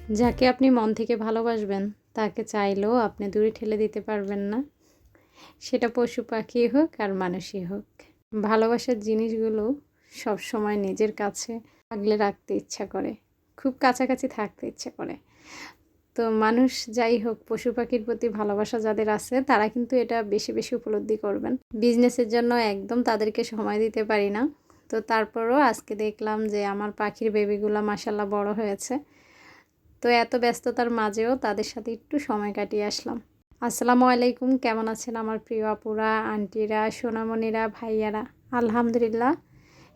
যাকে আপনি মন থেকে ভালোবাসবেন তাকে চাইলেও আপনি দূরে ঠেলে দিতে পারবেন না। সেটা পশু পাখি হোক আর মানুষই হোক। ভালোবাসার জিনিসগুলো সবসময় নিজের কাছে আগলে রাখতে ইচ্ছা করে, খুব কাছাকাছি থাকতে ইচ্ছা করে। তো মানুষ যাই হোক, পশু পাখির প্রতি ভালোবাসা যাদের আছে তারা কিন্তু এটা বেশি বেশি উপলব্ধি করবেন। বিজনেসের জন্য একদম তাদেরকে সময় দিতে পারি না, তো তারপরও আজকে দেখলাম যে আমার পাখির বেবিগুলো মাশাল্লাহ বড় হয়েছে। তো এত ব্যস্ততার মাঝেও তাদের সাথে একটু সময় কাটিয়ে আসলাম। আসসালামু আলাইকুম, কেমন আছেন আমার প্রিয় আপুরা, আন্টিরা, সোনামণিরা, ভাইয়ারা? আলহামদুলিল্লাহ,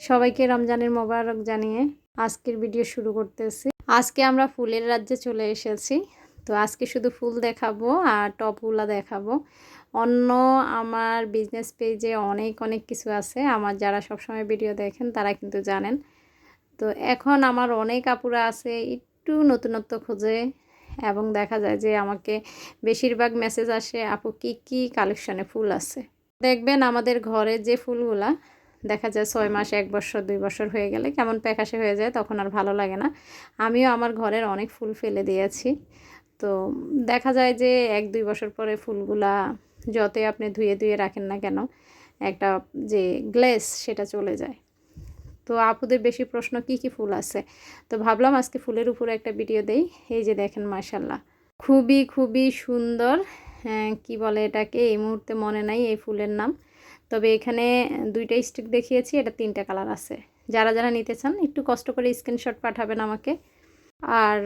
সবাইকে রমজানের মোবারক জানিয়ে আজকের ভিডিও শুরু করতেছি। আজকে আমরা ফুলের রাজ্যে চলে এসেছি। তো আজকে শুধু ফুল দেখাবো আর টপগুলো দেখাবো। অন্য আমার বিজনেস পেজে অনেক অনেক কিছু আছে, আমার যারা সবসময় ভিডিও দেখেন তারা কিন্তু জানেন। তো এখন আমার অনেক আপুরা আছে একটু নতুনত্ব খোঁজে, এবং দেখা যায় যে আমাকে বেশিরভাগ মেসেজ আসে, আপু কি কি কালেকশনে ফুল আছে। দেখবেন আমাদের ঘরে যে ফুলগুলা দেখা যায় 6 মাস, 1 বছর, 2 বছর হয়ে গেলে কেমন প্যাকাশে হয়ে যায়, তখন আর ভালো লাগে না। আমিও আমার ঘরের অনেক ফুল ফেলে দিয়েছি। তো দেখা যায় যে 1-2 বছর পরে ফুলগুলা যতই আপনি ধুয়ে ধুয়ে রাখেন না কেন, একটা যে গ্লেজ সেটা চলে যায়। তো আপুদের বেশি প্রশ্ন কি কি ফুল আছে, তো ভাবলাম আজকে ফুলের উপরে একটা ভিডিও দেই। এই যে দেখেন মাশাল্লাহ, খুবই খুবই সুন্দর। হ্যাঁ, কি বলে এটাকে এই মুহূর্তে মনে নাই এই ফুলের নাম, তবে এখানে 2টা স্টিক দেখিয়েছি, এটা 3টা কালার আছে। যারা যারা নিতে চান একটু কষ্ট করে স্ক্রিনশট পাঠাবেন আমাকে। আর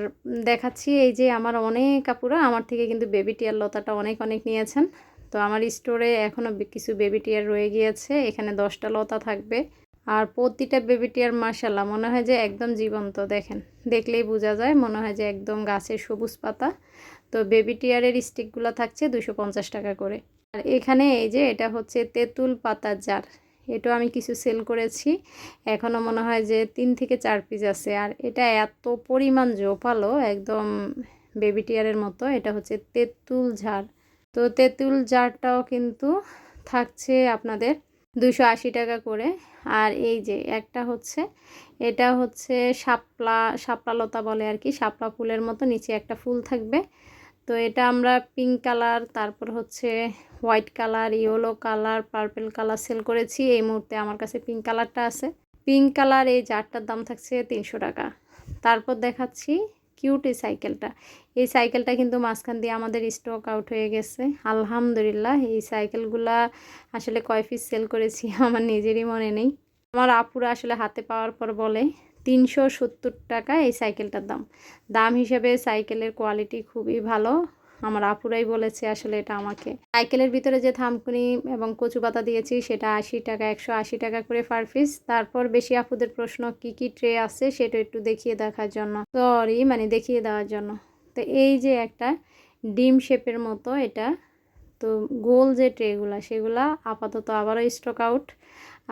দেখাচ্ছি, এই যে আমার অনেক আপুরা আমার থেকে কিন্তু বেবি টিয়ার লতাটা অনেক অনেক নিয়েছেন। তো আমার স্টোরে এখনও কিছু বেবি টিয়ার রয়ে গিয়েছে, এখানে 10টা লতা থাকবে। আর প্রতিটা বেবি টিয়ার মাশাল্লাহ মনে হয় যে একদম জীবন্ত, দেখেন দেখলেই বোঝা যায়, মনে হয় যে একদম গাছের সবুজ পাতা। তো বেবি টিয়ারের স্টিকগুলো থাকছে 250 টাকা করে। আর এখানে এই যে এটা হচ্ছে তেঁতুল পাতার জার, এটাও আমি কিছু সেল করেছি, এখনও মনে হয় যে 3 থেকে 4 পিস আছে। আর এটা এত পরিমাণ জোপালো, একদম বেবি টিয়ারের মতো। এটা হচ্ছে তেঁতুল ঝাড়। তো তেঁতুল ঝাড়টাও কিন্তু থাকছে আপনাদের 280 টাকা করে। আর এই যে একটা হচ্ছে, এটা হচ্ছে শাপলা, শাপলা লতা বলে আর কি, শাপলা ফুলের মতো নিচে একটা ফুল থাকবে। তো এটা আমরা পিঙ্ক কালার, তারপর হচ্ছে white colour, yellow colour, purple colour sell করেছি। এই মুহূর্তে আমার কাছে পিঙ্ক কালারটা আছে। পিঙ্ক কালার এই জারটার দাম থাকছে 300 টাকা। তারপর দেখাচ্ছি কিউট এই সাইকেলটা। এই সাইকেলটা কিন্তু মাঝখান দিয়ে আমাদের স্টক আউট হয়ে গেছে আলহামদুলিল্লাহ। এই সাইকেলগুলা আসলে কয় পিস সেল করেছি আমার নিজেরই মনে নেই। আমার আপুরা আসলে হাতে পাওয়ার পর বলে 370 টাকা এই সাইকেলটার দাম। দাম হিসেবে সাইকেলের কোয়ালিটি খুবই ভালো, আমার আপুরাই বলেছে আসলে এটা আমাকে। সাইকেলের ভিতরে যে থামকুনি এবং কচু পাতা দিয়েছি সেটা 80 টাকা, 180 টাকা করে পার পিস। তারপর বেশি আপুদের প্রশ্ন কি কি ট্রে আছে সেটা একটু দেখিয়ে দেখার জন্য, সরি মানে দেখিয়ে দেওয়ার জন্য। তো এই যে একটা ডিম শেপের মতো এটা, তো গোল যে ট্রেগুলা সেগুলা আপাতত আবারও স্টক আউট।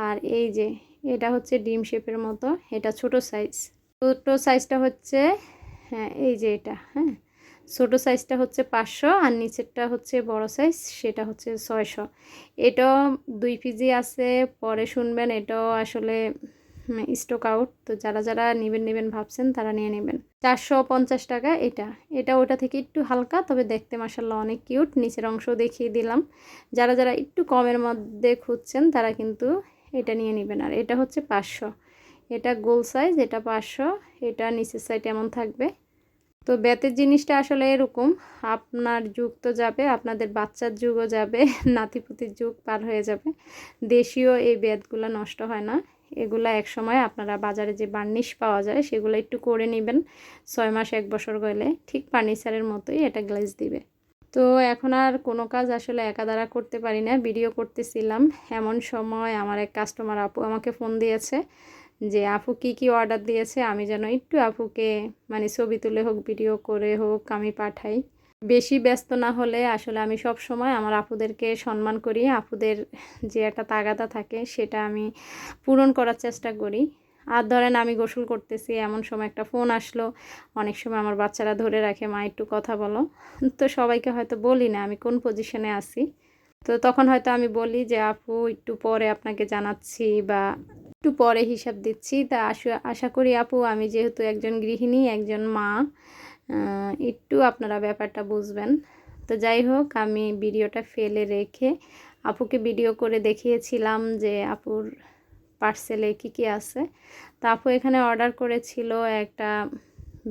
আর এই যে এটা হচ্ছে ডিম শেপের মতো, এটা ছোট সাইজ। ছোট সাইজটা হচ্ছে, হ্যাঁ এই যে এটা, হ্যাঁ ছোটো সাইজটা হচ্ছে 500, আর নিচেরটা হচ্ছে বড় সাইজ, সেটা হচ্ছে 600। এটাও 2 পিজি আছে, পরে শুনবেন। এটাও আসলে স্টক আউট। তো যারা যারা নেবেন ভাবছেন তারা নিয়ে নেবেন। 450 টাকা এটা। এটা ওটা থেকে একটু হালকা, তবে দেখতে মাশাআল্লাহ অনেক কিউট। নিচের অংশ দেখিয়ে দিলাম। যারা যারা একটু কমের মধ্যে খুঁজছেন তারা কিন্তু এটা নিয়ে নেবেন। আর এটা হচ্ছে 500, এটা গোল সাইজ, এটা 500। এটা নিচের সাইড এমন থাকবে। তো বেতের জিনিসটা আসলে এরকম, আপনার যুগ তো যাবে, আপনাদের বাচ্চার যুগও যাবে, নাতিপুতির যুগ পার হয়ে যাবে। দেশীয় এই বেতগুলো নষ্ট হয় না। এগুলা একসময় আপনারা বাজারে যে বার্নিশ পাওয়া যায় সেগুলো একটু করে নেবেন, 6 মাস 1 বছর গেলে ঠিক ফার্নিচারের মতোই এটা গ্লেজ দিবে। তো এখন আর কোনো কাজ আসলে একা দ্বারা করতে পারি না। ভিডিও করতেছিলাম, এমন সময় আমার এক কাস্টমার আপু আমাকে ফোন দিয়েছে যে আপু কি কি অর্ডার দিয়েছে, আমি যেন একটু আপুকে মানে ছবি তুলে হোক, ভিডিও করে হোক আমি পাঠাই। বেশি ব্যস্ত না হলে আসলে আমি সব সময় আমার আপুদেরকে সম্মান করি, আপুদের যে একটা তাগাদা থাকে সেটা আমি পূরণ করার চেষ্টা করি। আর ধরেন আমি গোসল করতেছি, এমন সময় একটা ফোন আসলো, অনেক সময় আমার বাচ্চারা ধরে রাখে, মা একটু কথা বলো। তো সবাইকে হয়তো বলি না আমি কোন পজিশনে আছি, তো তখন হয়তো আমি বলি যে আপু একটু পরে আপনাকে জানাচ্ছি বা একটু পরে হিসাব দিচ্ছি। তা আশা করি আপু, আমি যেহেতু একজন গৃহিণী, একজন মা, একটু আপনারা ব্যাপারটা বুঝবেন। তো যাই হোক, আমি ভিডিওটা ফেলে রেখে আপুকে ভিডিও করে দেখিয়েছিলাম যে আপুর পার্সেলে কী কী আছে। তো আপু এখানে অর্ডার করেছিল একটা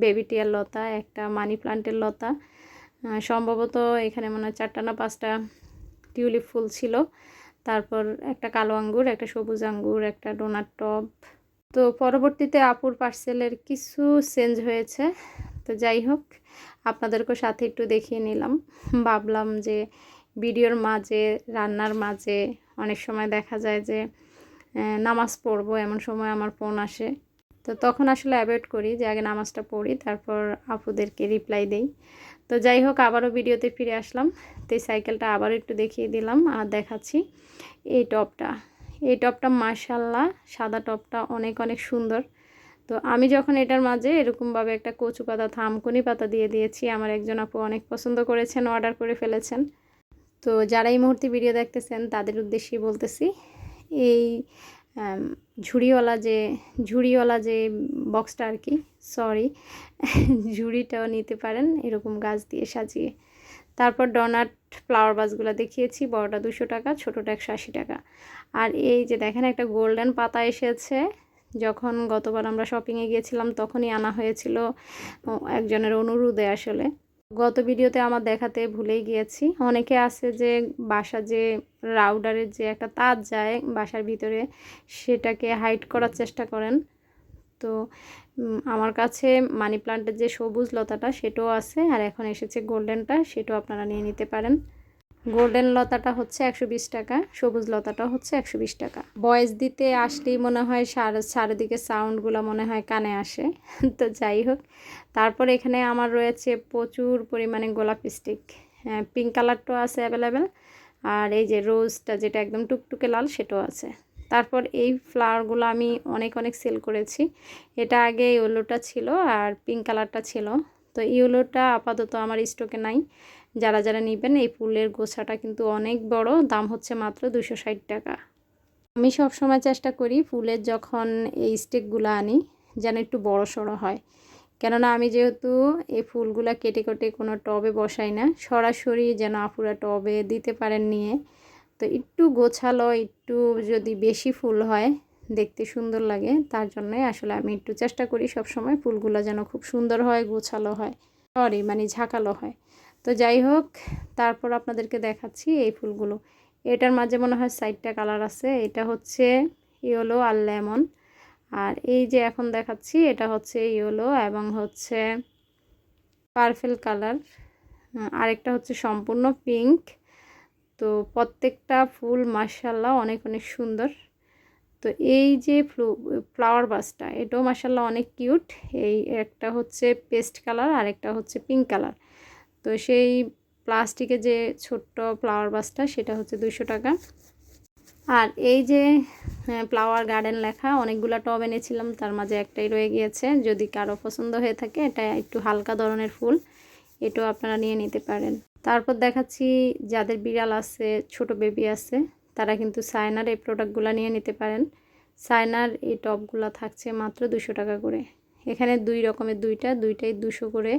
বেবি টিয়ার লতা, একটা মানি প্লান্টের লতা, সম্ভবত এখানে মনে হয় 4টা না 5টা টিউলিপ ফুল ছিল, তারপর একটা কালো আঙ্গুর, একটা সবুজ আঙ্গুর, একটা ডোনাট টব। তো পরবর্তীতে আপুর পার্সেলের কিছু চেঞ্জ হয়েছে। তো যাই হোক, আপনাদেরকেও সাথে একটু দেখিয়ে নিলাম। ভাবলাম যে ভিডিওর মাঝে, রান্নার মাঝে অনেক সময় দেখা যায় যে নামাজ পড়বো, এমন সময় আমার ফোন আসে। তো তখন আসলে অ্যাভয়েড করি যে আগে নামাজটা পড়ি, তারপর আপুদেরকে রিপ্লাই দেই। তো যাই হোক, আবারও ভিডিওতে ফিরে আসলাম। তো এই সাইকেলটা আবারও একটু দেখিয়ে দিলাম আর দেখাচ্ছি এই টপটা মাশাআল্লাহ, সাদা টপটা অনেক অনেক সুন্দর। তো আমি যখন এটার মাঝে এরকমভাবে একটা কচু পাতা, থামকুনি পাতা দিয়ে দিয়েছি, আমার একজন আপু অনেক পছন্দ করেছেন, অর্ডার করে ফেলেছেন। তো যারা এই মুহূর্তে ভিডিও দেখতেছেন তাদের উদ্দেশ্যেই বলতেছি, এই ঝুড়িওয়ালা যে বক্সটা আর কি, সরি, ঝুড়িটাও নিতে পারেন এরকম গাছ দিয়ে সাজিয়ে। তারপর ডোনাট ফ্লাওয়ার ভাসগুলো দেখিয়েছি, বড়টা 200 টাকা, ছোটোটা 180 টাকা। আর এই যে দেখেন একটা গোল্ডেন পাতা এসেছে, যখন গতবার আমরা শপিংয়ে গিয়েছিলাম তখনই আনা হয়েছিল একজনের অনুরোধে। আসলে গত ভিডিওতে আমার দেখাতে ভুলেই গিয়েছি, অনেকে আছে যে বাসা যে রাউডারের যে একটা তার যায় বাসার ভিতরে, সেটাকে হাইড করার চেষ্টা করেন। তো আমার কাছে মানি প্লান্টের যে সবুজ লতাটা সেটাও আছে, আর এখন এসেছে গোল্ডেনটা, সেটাও আপনারা নিয়ে নিতে পারেন। গোল্ডেন লতাটা হচ্ছে 120 টাকা, সবুজ লতাটা হচ্ছে 120 টাকা। ভয়েস দিতে আসলেই মনে হয় চারিদিকে সাউন্ডগুলো মনে হয় কানে আসে। তো যাই হোক, তারপর এখানে আমার রয়েছে প্রচুর পরিমাণে গোলাপ স্টিক, পিঙ্ক কালারটাও আছে অ্যাভেলেবেল, আর এই যে রোজটা যেটা একদম টুকটুকে লাল সেটাও আছে। তারপর এই ফ্লাওয়ারগুলো আমি অনেক অনেক সেল করেছি। এটা আগে ইয়েলোটা ছিল আর পিঙ্ক কালারটা ছিল, তো ইয়েলোটা আপাতত আমার স্টকে নাই। যারা যারা নেবেন, এই ফুলের গোছাটা কিন্তু অনেক বড়, দাম হচ্ছে মাত্র 260 টাকা। আমি সবসময় চেষ্টা করি ফুলের যখন এই স্টিকগুলো আনি যেন একটু বড় সড়ো হয়, কেননা আমি যেহেতু এই ফুলগুলা কেটে কেটে কোনো টবে বসাই না, সরাসরি যেন আপুরা টবে দিতে পারেন নিয়ে। তো একটু গোছালো, একটু যদি বেশি ফুল হয় দেখতে সুন্দর লাগে, তার জন্যই আসলে আমি একটু চেষ্টা করি সবসময় ফুলগুলো যেন খুব সুন্দর হয়, গোছালো হয়, মানে ঝাঁকালো হয়। তো যাই হোক, তারপর আপনাদেরকে দেখাচ্ছি এই ফুলগুলো। এটার মাঝে মনে হয় 4টা কালার আছে, এটা হচ্ছে ইয়েলো আর লেমন। আর এই যে এখন দেখাচ্ছি এটা হচ্ছে ইয়েলো এবং হচ্ছে পার্পল কালার, আরেকটা হচ্ছে সম্পূর্ণ পিঙ্ক। তো প্রত্যেকটা ফুল মাশাআল্লাহ অনেক অনেক সুন্দর। তো এই যে ফ্লাওয়ার ভাসটা, এটাও মাশাআল্লাহ অনেক কিউট। এই একটা হচ্ছে পেস্ট কালার আর একটা হচ্ছে পিঙ্ক কালার। তো সেই প্লাস্টিকের যে ছোট্ট ফ্লাওয়ার ভাসটা সেটা হচ্ছে 200 টাকা। আর এই যে ফ্লাওয়ার গার্ডেন লেখা অনেকগুলো টব এনেছিলাম, তার মাঝে একটাই রয়ে গিয়েছে। যদি কারো পছন্দ হয়ে থাকে, এটা একটু হালকা ধরনের ফুল, এটাও আপনারা নিয়ে নিতে পারেন। তারপর দেখাচ্ছি যাদের বিড়াল আছে, ছোট বেবি আছে, তারা কিন্তু সায়নার এই প্রোডাক্টগুলো নিয়ে নিতে পারেন। সায়নার এই টবগুলো থাকছে মাত্র 200 টাকা করে। এখানে 2 রকমের দুইটাই 200 করে।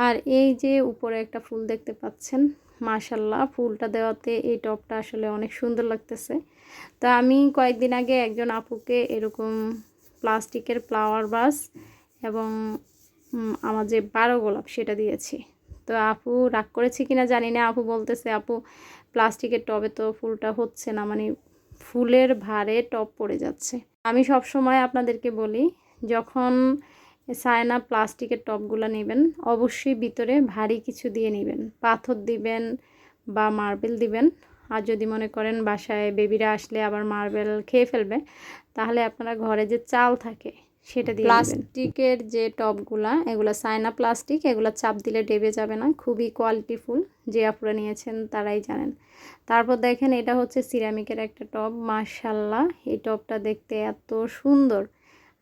আর এই যে উপরে একটা ফুল দেখতে পাচ্ছেন, মাশাআল্লাহ ফুলটা দেওয়াতে এই টবটা আসলে অনেক সুন্দর লাগতেছে। তো আমি কয়েকদিন আগে একজন আপুকে এরকম প্লাস্টিকের ফ্লাওয়ার ভাস এবং আমার যে 12 গোলাপ সেটা দিয়েছি। তো আপু রাগ করেছে কিনা জানি না, আপু বলতেছে আপু প্লাস্টিকের টবে তো ফুলটা হচ্ছে না, মানে ফুলের ভারে টব পড়ে যাচ্ছে। আমি সব সময় আপনাদেরকে বলি, যখন সায়না প্লাস্টিকের টবগুলো নেবেন অবশ্যই ভিতরে ভারী কিছু দিয়ে নেবেন, পাথর দিবেন বা মার্বেল দিবেন। আর যদি মনে করেন বাসায় বেবিরা আসলে আবার মার্বেল খেয়ে ফেলবে, তাহলে আপনারা ঘরে যে চাল থাকে সেটা দিয়ে দিবেন। প্লাস্টিকের যে টবগুলা, এগুলো সায়না প্লাস্টিক, এগুলো চাপ দিলে ডেবে যাবে না, খুবই কোয়ালিটিফুল, যে আপনারা নিয়েছেন তারাই জানেন। তারপর দেখেন এটা হচ্ছে সিরামিকের একটা টব, মাশাআল্লাহ এই টবটা দেখতে এত সুন্দর।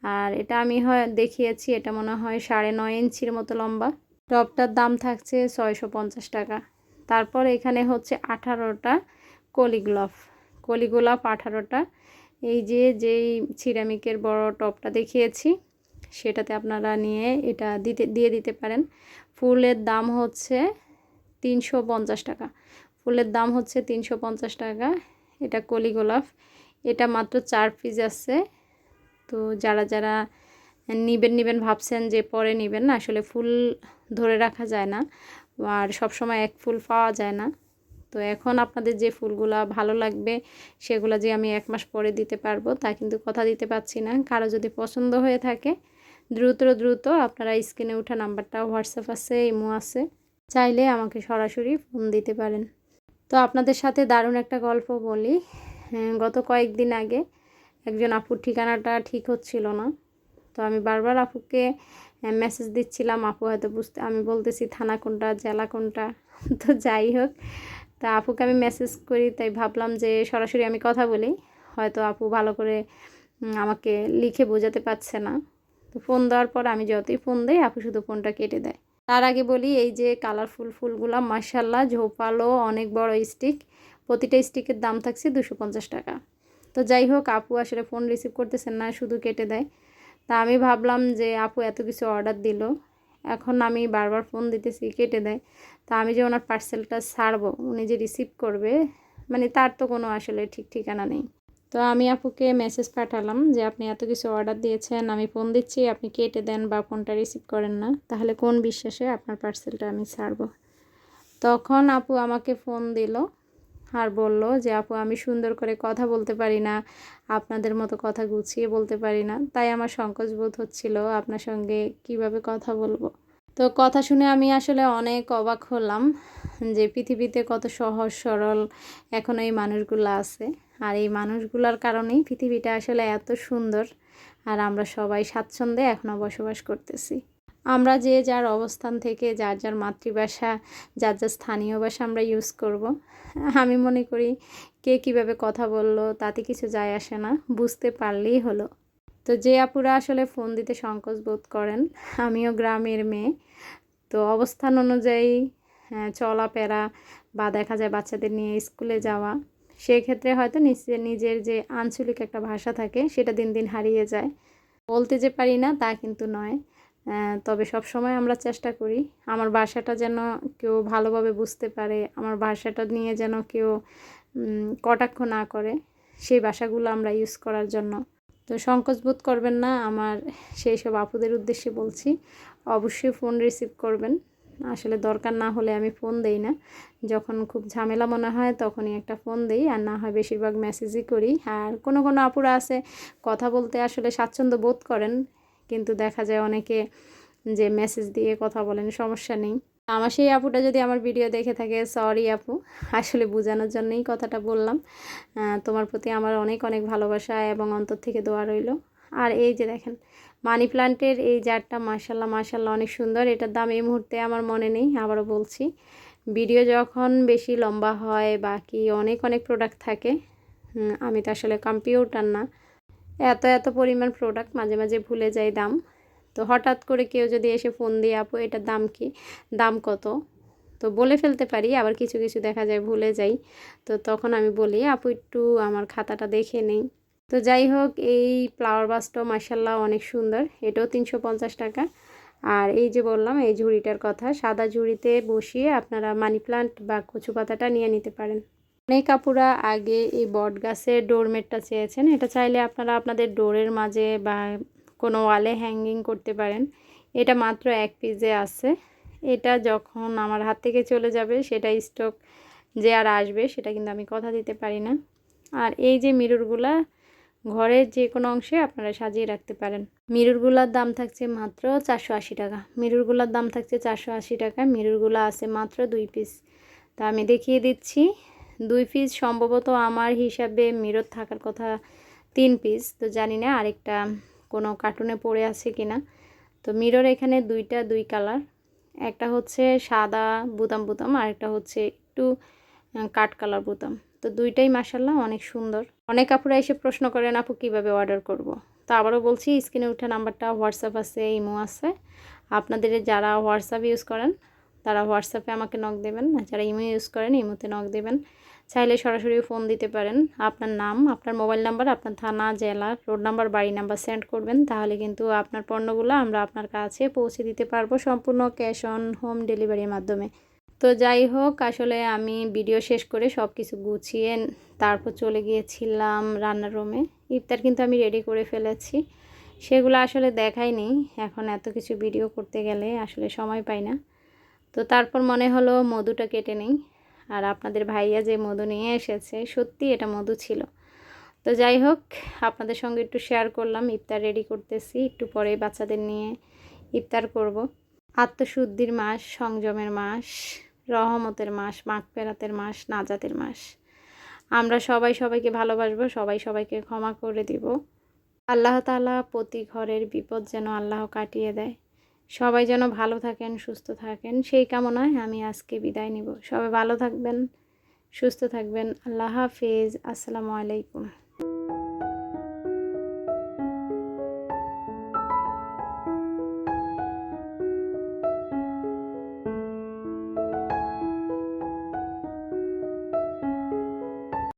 আর এটা আমি দেখিয়েছি, এটা মনে হয় 9.5 ইঞ্চির মতো লম্বা। টবটার দাম থাকছে 650 টাকা। তারপর এখানে হচ্ছে 18টা কলিগোলাপ 18টা। এই যে যেই সিরামিকের বড় টবটা দেখিয়েছি সেটাতে আপনারা নিয়ে এটা দিয়ে দিতে পারেন। ফুলের দাম হচ্ছে 350 টাকা। ফুলের দাম হচ্ছে 350 টাকা। এটা কলি গোলাপ, এটা মাত্র 4 পিস আছে। তো যারা নিবেন ভাবছেন যে পরে নেবেন, আসলে ফুল ধরে রাখা যায় না আর সবসময় এক ফুল পাওয়া যায় না। তো এখন আপনাদের যে ফুলগুলা ভালো লাগবে সেগুলো যে আমি 1 মাস পরে দিতে পারবো তা কিন্তু কথা দিতে পারছি না। কারো যদি পছন্দ হয়ে থাকে দ্রুত আপনারা স্ক্রিনে ওঠা নাম্বারটা হোয়াটসঅ্যাপ আছে, ইমো আছে, চাইলে আমাকে সরাসরি ফোন দিতে পারেন। তো আপনাদের সাথে দারুণ একটা গল্প বলি। গত কয়েকদিন আগে একজন আপুর ঠিকানাটা ঠিক হচ্ছিল না। তো আমি বারবার আপুকে মেসেজ দিচ্ছিলাম, আপু হয়তো আমি বলতেছি থানা কোনটা, জেলা কোনটা। তো যাই হোক, তা আপুকে আমি মেসেজ করি, তাই ভাবলাম যে সরাসরি আমি কথা বলি, হয়তো আপু ভালো করে আমাকে লিখে বোঝাতে পারছে না। তো ফোন দেওয়ার পর আমি যতই ফোন দেই আপু শুধু ফোনটা কেটে দেয়। তার আগে বলি, এই যে কালারফুল ফুলগুলা মাশাআল্লাহ ঝোপালো, অনেক বড় স্টিক, প্রতিটা স্টিকের দাম থাকছে 250 টাকা। তো যাই হোক, আপু আসলে ফোন রিসিভ করতেছেন না, শুধু কেটে দেয়। তা আমি ভাবলাম যে আপু এত কিছু অর্ডার দিল, এখন আমি বারবার ফোন দিতেছি কেটে দেয়। তা আমি যে ওনার পার্সেলটা ছাড়বো, উনি যে রিসিভ করবে, মানে তার তো কোনো আসলে ঠিক ঠিকানা নেই। তো আমি আপুকে মেসেজ পাঠালাম যে আপনি এত কিছু অর্ডার দিয়েছেন, আমি ফোন দিচ্ছি, আপনি কেটে দেন বা ফোনটা রিসিভ করেন না, তাহলে কোন বিশ্বাসে আপনার পার্সেলটা আমি ছাড়বো। তখন আপু আমাকে ফোন দিল আর বলল যে আপু আমি সুন্দর করে কথা বলতে পারি না, আপনাদের মতো কথা গুছিয়ে বলতে পারি না, তাই আমার সংকোচ বোধ হচ্ছিল আপনার সঙ্গে কিভাবে কথা বলবো। তো কথা শুনে আমি আসলে অনেক অবাক হলাম যে পৃথিবীতে কত সহজ সরল এখন এই মানুষগুলো আছে, আর এই মানুষগুলোর কারণেই পৃথিবীটা আসলে এত সুন্দর, আর আমরা সবাই স্বাচ্ছন্দ্যে এখনও বসবাস করতেছি। আমরা যে যার অবস্থান থেকে যার মাতৃভাষা, যার স্থানীয় ভাষা আমরা ইউজ করব। আমি মনে করি কে কিভাবে কথা বললো তাতে কিছু যায় আসে না, বুঝতে পারলেই হলো। তো যে আপুরা আসলে ফোন দিতে সংকোচ বোধ করেন, আমিও গ্রামের মেয়ে, তো অবস্থান অনুযায়ী চলাফেরা বা দেখা যায় বাচ্চাদের নিয়ে স্কুলে যাওয়া, সেক্ষেত্রে হয়তো নিজের যে আঞ্চলিক একটা ভাষা থাকে সেটা দিন দিন হারিয়ে যায়। বলতে যে পারি না তা কিন্তু নয়, তবে সব সময় আমরা চেষ্টা করি আমার ভাষাটা যেন কেউ ভালোভাবে বুঝতে পারে, আমার ভাষাটা নিয়ে যেন কেউ কটাক্ষ না করে, সেই ভাষাগুলো আমরা ইউজ করার জন্য। তো সংকোচ বোধ করবেন না, আমার সেই সব আপুদের উদ্দেশ্যে বলছি, অবশ্যই ফোন রিসিভ করবেন। আসলে দরকার না হলে আমি ফোন দেই না, যখন খুব ঝামেলা মনে হয় তখনই একটা ফোন দেই, আর না হয় বেশিরভাগ মেসেজই করি। আর কোনো আপুরা আছে কথা বলতে আসলে স্বাচ্ছন্দ্য বোধ করেন, কিন্তু দেখা যায় অনেকে যে মেসেজ দিয়ে কথা বলেন, সমস্যা নেই। আমার সেই আপুটা যদি আমার ভিডিও দেখে থাকে, সরি আপু, আসলে বোঝানোর জন্যই কথাটা বললাম। তোমার প্রতি আমার অনেক ভালোবাসা এবং অন্তর থেকে দোয়া রইল। আর এই যে দেখেন মানি প্লান্টের এই জারটা মাশাআল্লাহ অনেক সুন্দর। এটার দাম এই মুহূর্তে আমার মনে নেই, আবারও বলছি, ভিডিও যখন বেশি লম্বা হয় বাকি অনেক প্রোডাক্ট থাকে, আমি তো আসলে কম্পিউটার না, এত পরিমাণ প্রোডাক্ট মাঝে মাঝে ভুলে যাই দাম। তো হঠাৎ করে কেউ যদি এসে ফোন দিয়ে আপু এটার দাম কি, দাম কত, তো বলে ফেলতে পারি, আবার কিছু দেখা যায় ভুলে যাই। তো তখন আমি বলি আপু একটু আমার খাতাটা দেখে নেই। তো যাই হোক, এই ফ্লাওয়ার ভাসটাও মাশাআল্লাহ অনেক সুন্দর, এটাও 350 টাকা। আর এই যে বললাম এই ঝুড়িটার কথা, সাদা ঝুড়িতে বসিয়ে আপনারা মানি প্লান্ট বা কচু পাতাটা নিয়ে নিতে পারেন। অনেক আপুরা আগে এই বট গাছের ডোরমেটটা চেয়েছেন, এটা চাইলে আপনারা আপনাদের ডোরের মাঝে বা কোনো ওয়ালে হ্যাঙ্গিং করতে পারেন। এটা মাত্র 1 পিসে আছে। এটা যখন আমার হাত থেকে চলে যাবে সেটা স্টক যে আর আসবে সেটা কিন্তু আমি কথা দিতে পারি না। আর এই যে মিররগুলা ঘরের যে কোনো অংশে আপনারা সাজিয়ে রাখতে পারেন। মিররগুলার দাম থাকছে মাত্র 480 টাকা। মিররগুলার দাম থাকছে 480 টাকা। মিররগুলো আছে মাত্র 2 পিস। তা আমি দেখিয়ে দিচ্ছি। 2 পিস সম্ভবত আমার হিসাবে মিরর থাকার কথা 3 পিস। তো জানি না আরেকটা কোনো কার্টুনে পড়ে আছে কিনা। তো মিরর এখানে দুই কালার, একটা হচ্ছে সাদা বুতাম আর একটা হচ্ছে একটু কাঠ কালার বুতাম। তো দুইটাই মাশাআল্লাহ অনেক সুন্দর। অনেক আপুরা এসে প্রশ্ন করেন আপু কিভাবে অর্ডার করব। তো আবারও বলছি, স্ক্রিনে ওঠা নাম্বারটা হোয়াটসঅ্যাপ আছে, ইমো আছে। আপনাদের যারা হোয়াটসঅ্যাপ ইউজ করেন তারা হোয়াটসঅ্যাপে আমাকে নক দেবেন, যারা ইমো ইউজ করেন ইমোতে নক দেবেন। চাইলে সরাসরি ফোন দিতে পারেন। আপনার নাম, আপনার মোবাইল নাম্বার, আপনার থানা, জেলা, রোড নাম্বার, বাড়ি নাম্বার সেন্ড করবেন। তাহলে কিন্তু আপনার পণ্যগুলো আমরা আপনার কাছে পৌঁছে দিতে পারবো সম্পূর্ণ ক্যাশ অন হোম ডেলিভারির মাধ্যমে। তো যাই হোক, আসলে আমি ভিডিও শেষ করে সব কিছু গুছিয়ে তারপর চলে গিয়েছিলাম রান্নার রুমে। ইফতার কিন্তু আমি রেডি করে ফেলেছি, সেগুলো আসলে দেখাইনি। এখন এত কিছু ভিডিও করতে গেলে আসলে সময় পাই না। তো তারপর মনে হলো মধুটা কেটে নেই। আর আপনাদের ভাইয়া যে মধু নিয়ে এসেছে, সত্যি এটা মধু ছিল। তো যাই হোক, আপনাদের সঙ্গে একটু শেয়ার করলাম। ইফতার রেডি করতেছি, একটু পরে বাচ্চাদের নিয়ে ইফতার করব। আত্মশুদ্ধির মাস, সংযমের মাস, রহমতের মাস, মাগফিরাতের মাস, নাজাতের মাস। আমরা সবাই সবাইকে ভালোবাসবো, সবাই সবাইকে ক্ষমা করে দিব। আল্লাহ তাআলা প্রতি ঘরের বিপদ যেন আল্লাহ কাটিয়ে দেয়। সবাই যেন ভালো থাকেন, সুস্থ থাকেন, সেই কামনায় আমি আজকে বিদায় নিব। সবাই ভালো থাকবেন, সুস্থ থাকবেন। আল্লাহ হাফেজ। আসসালামু আলাইকুম।